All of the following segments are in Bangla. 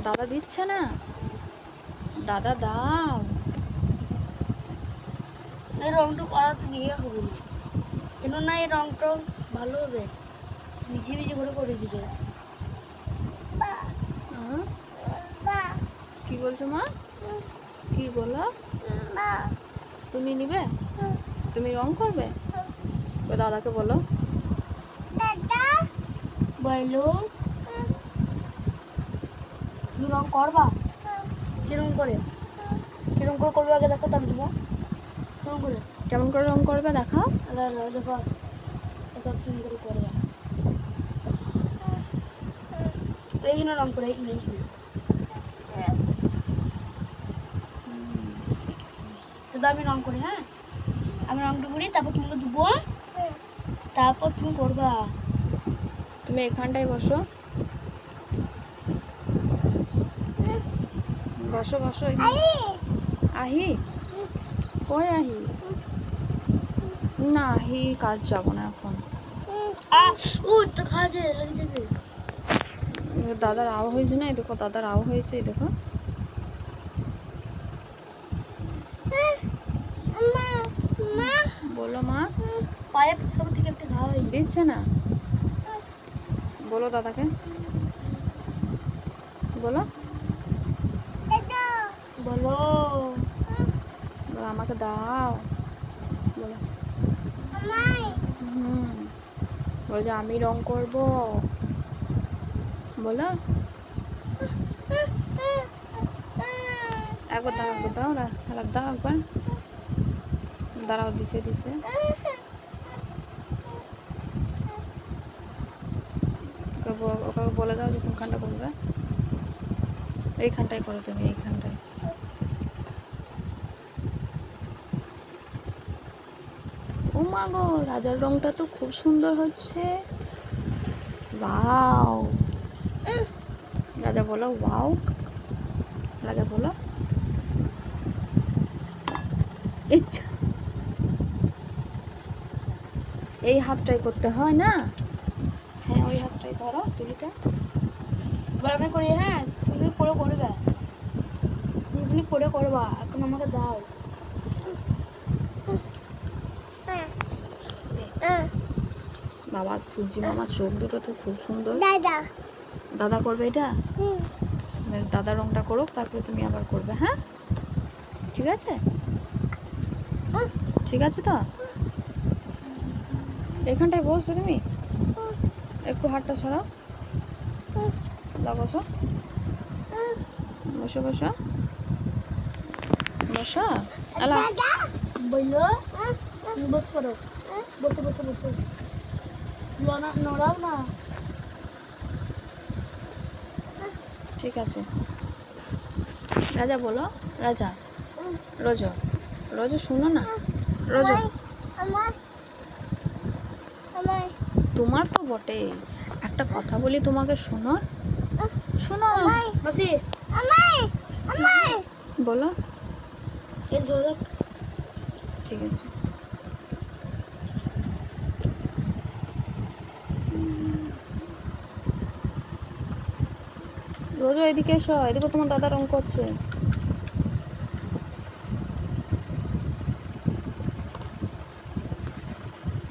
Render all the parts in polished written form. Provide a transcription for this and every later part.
দাদা দিচ্ছে না, দাদা দাও। এই রংটা করাতে দিয়ে হবে না, কেন না এই রংটা ভালো হবে, ভিজে ভিজে করে দিবে। কি বলছো মা? কি বলো? তুমি নিবে? তুমি রং করবে? ও দাদাকে বলো। দাদা বলো তুমি রং করবা? কিরকম করে করবে আগে দেখো, তাহলে দেবো। কেমন করে রং করবে দেখাও। দেখো কেমন করে করবা, এইখানে রং করে, এইখানে আমি রং করি। হ্যাঁ, আমি রংটা করি, তারপর তোমাকে দেবো, তারপর তুমি করবা। তুমি এখানটায় বসো, বসো বসো। আহি কই আহি? না আহি কাজ যাবো না এখন। তো খাওয়া যায়, লেগে যাবে। দাদার আও হয়েছে না, এই দেখো দাদার আও হয়েছে, এই দেখো। বলো মা। পায়ে সব থেকে একটা ঘা হয়ে দিচ্ছে না, বলো দাদাকে, বলো বলো বলো আমাকে দাও, বলো। বলো যে আমি রং করব, বলো। একবার দাও, একবার দাও, দাও একবার, দাঁড়াও, দিচ্ছে ওকে বলে দাও যে কোনখানটা করবে। এইখানটায় করো তুমি, এইখানটায়। ও মা গো, রাজার রংটা তো খুব সুন্দর হচ্ছে। ওয়াও, রাজা বলো ওয়াও, রাজা বলো। ইচ্ছা, এই হাতটাই করতে হয় না? হ্যাঁ, ওই হাতটাই ধরো তুলিটা। এবার আমি করি। হ্যাঁ, তুমি পরে করবে, তুমি পরে করবা, এখন আমাকে দাও। বাবা সূর্যি মামার চোখ দুটো তো খুব সুন্দর। দাদা করবে এটা? দাদা রংটা করুক, তারপরে তুমি আবার করবে। হ্যাঁ, ঠিক আছে, ঠিক আছে তো। এখানটায় বসবে তুমি, একটু হাতটা সরাও, বসো বসো বসো বসো। বললো বসে পড়ো, বসে নড়াও না। ঠিক আছে, রাজা বলো, রাজা, রোজো, রোজো শোনো না, রোজো তোমার তো বটে, একটা কথা বলি তোমাকে, শোনো শোনো। বলো, ঠিক আছে। রোজো এদিকে এসো, এদিকে তোমার দাদা রং করছে।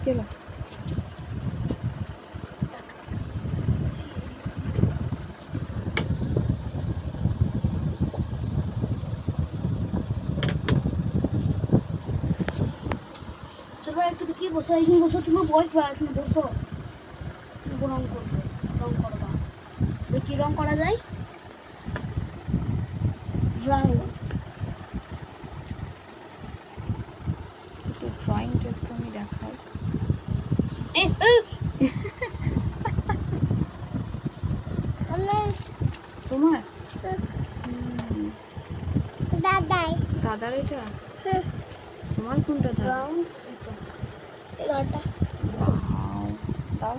কেলো একটু দেখি বসো, এখানে বসো, তুমি বসবা, এখানে বসো, রং করবো, রং করবা। কি রং করা যায়? একটু ড্রয়িংটা একটু আমি দেখাই। তোমার দাদার এটা? তোমার কোনটা দাদা? দাও।